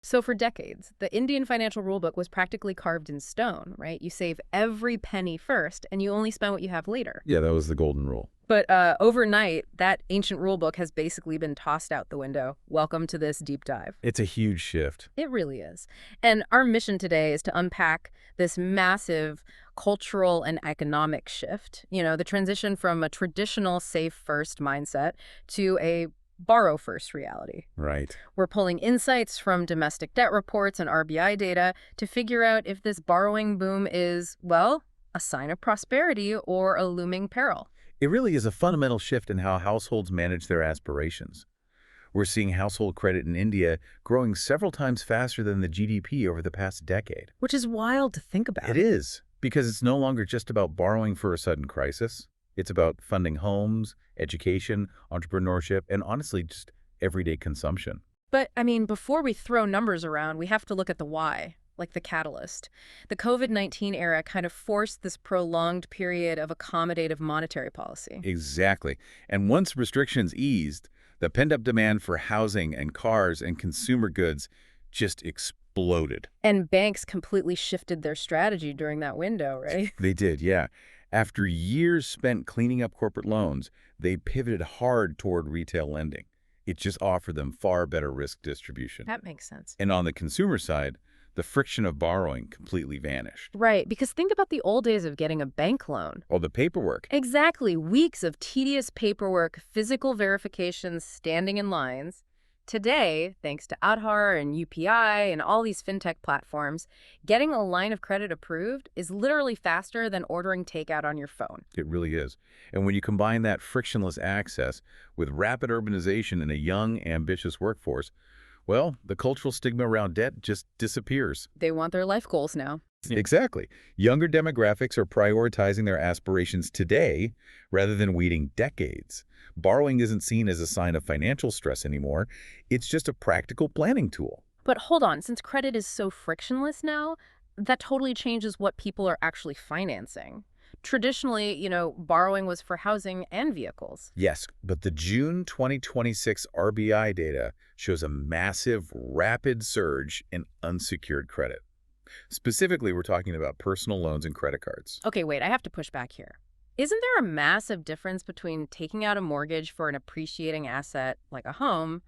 So for decades, the Indian financial rulebook was practically carved in stone, right? You save every penny first, and you only spend what you have later. Yeah, that was the golden rule. But overnight, that ancient rulebook has basically been tossed out the window. Welcome to this deep dive. It's a huge shift. It really is. And our mission today is to unpack this massive cultural and economic shift. The transition from a traditional save first mindset to a borrow first reality. Right. We're pulling insights from domestic debt reports and RBI data to figure out if this borrowing boom is, well, a sign of prosperity or a looming peril. It really is a fundamental shift in how households manage their aspirations. We're seeing household credit in India growing several times faster than the GDP over the past decade. Which is wild to think about. It is, because it's no longer just about borrowing for a sudden crisis. It's about funding homes, education, entrepreneurship, and honestly, just everyday consumption. But, before we throw numbers around, we have to look at the why, like the catalyst. The COVID-19 era kind of forced this prolonged period of accommodative monetary policy. Exactly. And once restrictions eased, the pent-up demand for housing and cars and consumer goods just exploded. And banks completely shifted their strategy during that window, right? They did, yeah. After years spent cleaning up corporate loans, they pivoted hard toward retail lending. It just offered them far better risk distribution. That makes sense. And on the consumer side, the friction of borrowing completely vanished. Right, because think about the old days of getting a bank loan. All the paperwork. Exactly, weeks of tedious paperwork, physical verifications, standing in lines. Today, thanks to Aadhaar and UPI and all these fintech platforms, getting a line of credit approved is literally faster than ordering takeout on your phone. It really is. And when you combine that frictionless access with rapid urbanization and a young, ambitious workforce, well, the cultural stigma around debt just disappears. They want their life goals now. Exactly. Younger demographics are prioritizing their aspirations today rather than waiting decades. Borrowing isn't seen as a sign of financial stress anymore. It's just a practical planning tool. But hold on, since credit is so frictionless now, that totally changes what people are actually financing. Traditionally, borrowing was for housing and vehicles. Yes, but the June 2026 RBI data shows a massive, rapid surge in unsecured credit. Specifically, we're talking about personal loans and credit cards. Okay, wait, I have to push back here. Isn't there a massive difference between taking out a mortgage for an appreciating asset like a home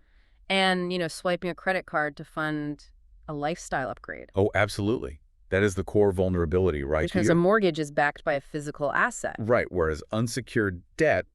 and, swiping a credit card to fund a lifestyle upgrade? Oh, absolutely. That is the core vulnerability, right? Because a mortgage is backed by a physical asset. Right, whereas unsecured debt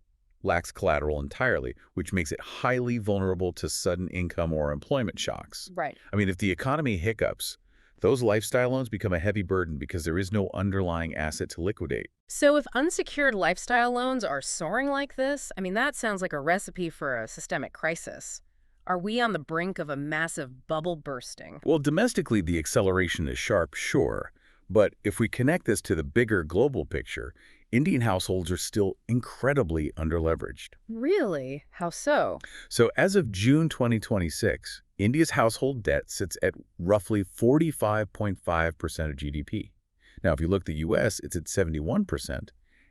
lacks collateral entirely, which makes it highly vulnerable to sudden income or employment shocks. Right. If the economy hiccups, those lifestyle loans become a heavy burden because there is no underlying asset to liquidate. So if unsecured lifestyle loans are soaring like this, that sounds like a recipe for a systemic crisis. Are we on the brink of a massive bubble bursting? Well, domestically, the acceleration is sharp, sure. But if we connect this to the bigger global picture, Indian households are still incredibly underleveraged. Really? How so? So as of June 2026, India's household debt sits at roughly 45.5% of GDP. Now, if you look at the US, it's at 71%,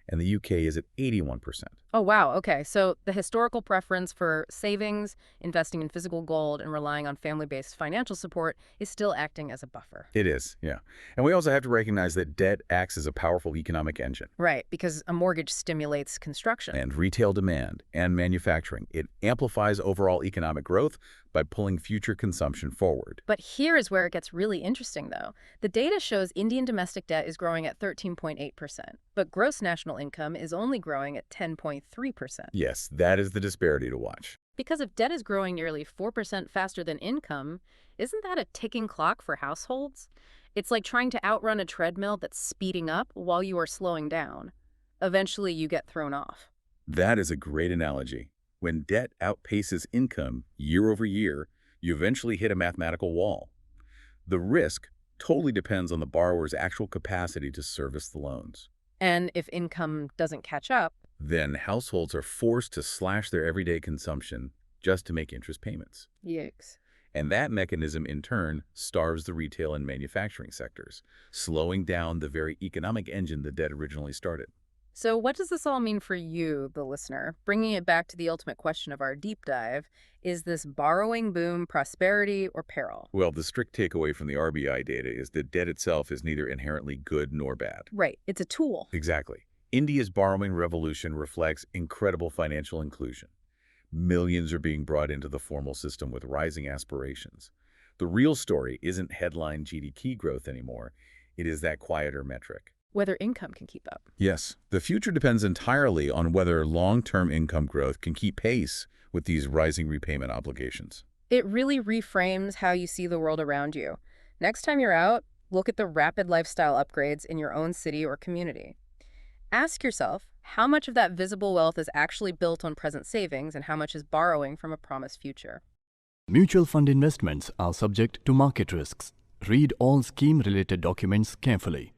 and the UK is at 81%. Oh, wow. Okay. So the historical preference for savings, investing in physical gold, and relying on family-based financial support is still acting as a buffer. It is, yeah. And we also have to recognize that debt acts as a powerful economic engine. Right, because a mortgage stimulates construction. And retail demand and manufacturing. It amplifies overall economic growth by pulling future consumption forward. But here is where it gets really interesting, though. The data shows Indian domestic debt is growing at 13.8%, but gross national income is only growing at 10.3%. Yes, that is the disparity to watch. Because if debt is growing nearly 4% faster than income, isn't that a ticking clock for households? It's like trying to outrun a treadmill that's speeding up while you are slowing down. Eventually, you get thrown off. That is a great analogy. When debt outpaces income year over year, you eventually hit a mathematical wall. The risk totally depends on the borrower's actual capacity to service the loans. And if income doesn't catch up, then households are forced to slash their everyday consumption just to make interest payments. yikes. And that mechanism, in turn, starves the retail and manufacturing sectors, slowing down the very economic engine the debt originally started. So, what does this all mean for you, the listener? Bringing it back to the ultimate question of our deep dive, is this borrowing boom prosperity or peril? Well, the strict takeaway from the RBI data is that debt itself is neither inherently good nor bad. Right, it's a tool. Exactly. India's borrowing revolution reflects incredible financial inclusion. Millions are being brought into the formal system with rising aspirations. The real story isn't headline GDP growth anymore. It is that quieter metric. Whether income can keep up. Yes, the future depends entirely on whether long-term income growth can keep pace with these rising repayment obligations. It really reframes how you see the world around you. Next time you're out, look at the rapid lifestyle upgrades in your own city or community. Ask yourself how much of that visible wealth is actually built on present savings and how much is borrowing from a promised future. Mutual fund investments are subject to market risks. Read all scheme-related documents carefully.